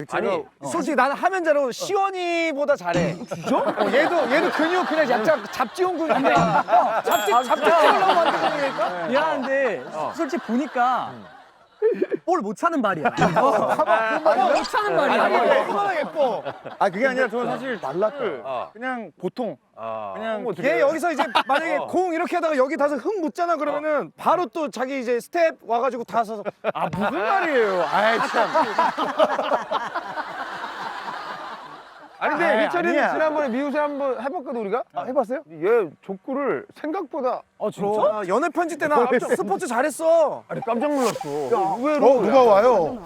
아니 솔직히 나는 하면자로 시원이보다 잘해. 진짜? 얘도 근육 그냥 약간 잡지용 근육이야. 잡지 하려고 만든 근육이니까. 미안한데 솔직히 보니까 볼 못 차는 발이야. 못 차는 발이야. 아니 얼마나 예뻐. 아 그게 아니라 저는 사실 달랐어요. 그냥 보통. 그냥 걔 여기서 이제 만약에 공 이렇게 하다가 여기 닿아서 흠 묻잖아 그러면은 바로 또 자기 이제 스텝 와가지고 다 서서 아 무슨 말이에요. 아이 참. 아니 근데 희철이는 지난번에 미우새 한번 해봤거든 우리가? 해봤어요? 얘 족구를 생각보다 연애 편지 때 나 스포츠 잘했어. 아니 깜짝 놀랐어. 의외로 누가 와요?